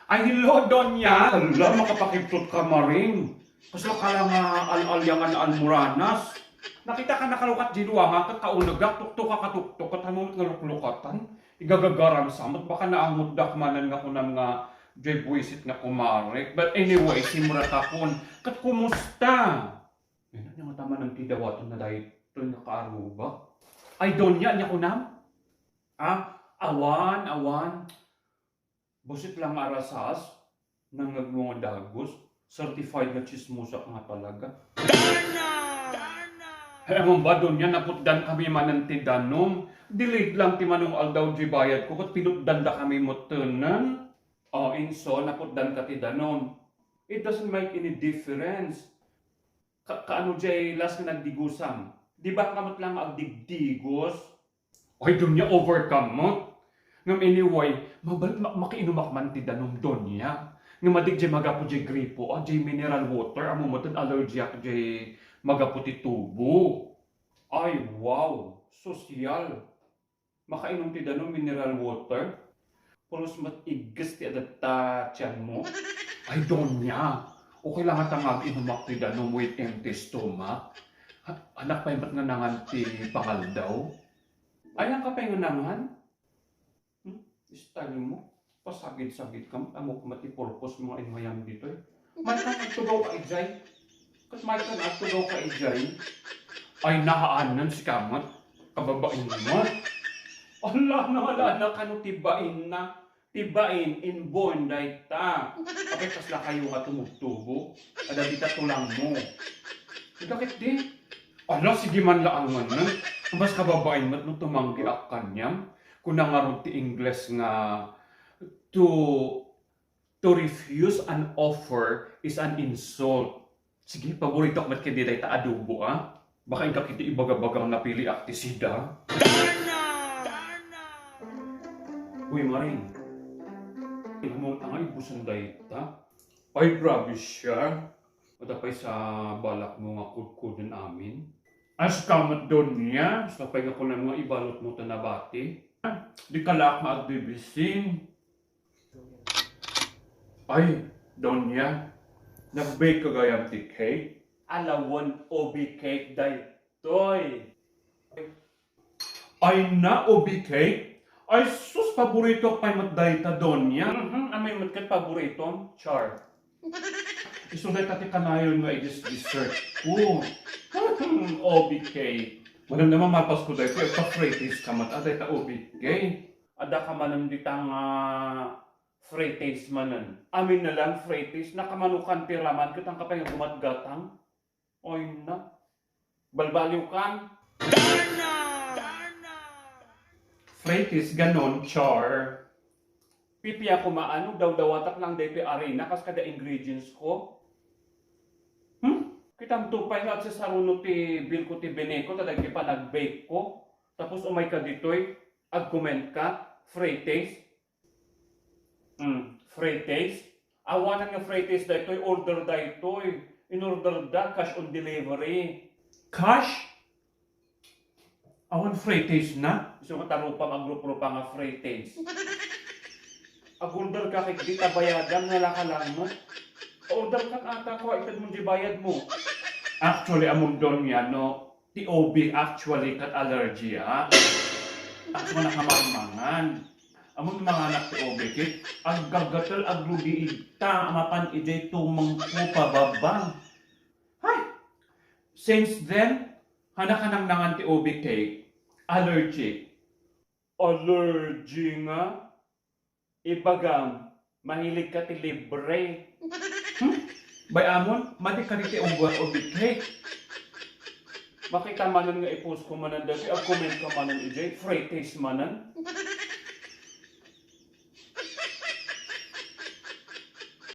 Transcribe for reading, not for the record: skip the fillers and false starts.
Ay, hello, Donya! Ala, makapakiptot ka maring. Kasla ka lang al-alyangan na almuranas. Nakita ka nakalukat di luwangan kat kaunagak, tuktok ka katuktok, kat hamot nga luklukatan. Igagagaram samot, baka naamot dakmanan nga kunam nga jay buwisit nga kumarek. But anyway, simura tapon, kat kumusta? Yan nga tama ng tidawaton na dahil ito nakaaruba. Ay, Donya, niya kunam? Awan. Busit lang arasas, nangagmong dagos, certified na chismosa nga talaga. Dana! Ewan ba doon yan, naputdan kami mananti danom. Delayed lang ti manong aldaw di bayad ko, kat pinutdan da kami mutunan. Inso, naputdan ka ti danom. It doesn't make any difference. Kaano jay last na nagdigusam? Di ba kamot lang agdigdigos? Ay, doon niya overcome mo. Ngam anyway, makiinumak man ti danom doon niya. Ngam madig jay magapo jay gripo, jay mineral water, amo matun allergy ak jay magapo ti tubo. Ay, wow! Sosyal! Makainom ti danom mineral water? Pulos matigas ti adata tiyan mo? Ay, doon niya! Okay lang at ang inumak ti danom with empty stomach. Anak pa yung nga nangan ti pangal daw? Ay, ang kapay nga nangan? Style mo, pasagid-sagid ka, amok mati-purpose mga inmayang dito eh. May ka nagtugaw ka ijay. Kasi may ka nagtugaw ka ijay. Ay, nahaanan si kamat. Kababain mo. Ala na ka no tibain na. Tibain, inborn, dahi ta. Kapag kasla kayo nga tumugtubo. Kada di tulang mo. Bakit di? Ala, sige man laangan na. Mas kababain mo't no tumanggi ak kanyang. Kung nangarong ti English nga to refuse an offer is an insult. Sige, paborito ko mat kaya di ta adobo Baka yung kakiti ibaga-bagang napili aktisida. Dana! Uy, Maring. Inamot nga ibusan dayta. Ay, grabe siya. Matapay sa balak mo nga kudkudin amin. As kamat doon niya, sapay nga ko na mga ibalot mo tanabati. Di kalak maagdibising. Ay, Donya, nag-bake ka gayang ti cake? Alawon obi cake daytoy. Ay na obi cake? Ay sus, paborito pa mat dayta Donya. Amay mat kat paborito, char. Isunday tati kanayon nga i-dessert ko. Obi cake. Madam naman mapas ko dahil ko, pa-fraities ka mat, aday ta ubig kay. Ada ka manang ditang fraities manan. Amin na lang fraities, nakamanukan piraman, kitang kapay nga gumatgatang. Oy na, balbaliw kan. Dana! Fraities, ganon, char. Pipiya ko maano, daw-dawatak lang dahil arena, kas kada ingredients ko. Kitang tupay nga at sa saruno ti bil ko ti beneko, tadag pa nag-bake ko. Tapos umay ka dito'y, ag-comment ka, fraities. Fraities? Awanan nga fraities dito'y, order dito'y. In-order da, cash on delivery. Cash? Awan fraities na? Gusto nga tarupa, mag-rupa nga fraities. Ag-order ka kay di tabayadan, nalaka lang mo. Order ka ata ko, itad mong di bayad mo. Actually, among doon yan, no? TOB actually kat allergy, Actually, nakamamangan. Among mga anak TOB, kit, ag-gagatal, ag-lugiita, amapan ijay tumang po pababa. Hay! Since then, hanakanang nangan TOB cake, allergic. Allergy nga? Ibagam, mahilig ka ti libre. Bay amon, madi ka riti ang buwan o cake. Makita manan nga i-post ko manan dati, ang comment ka manan ijay, fraities manan.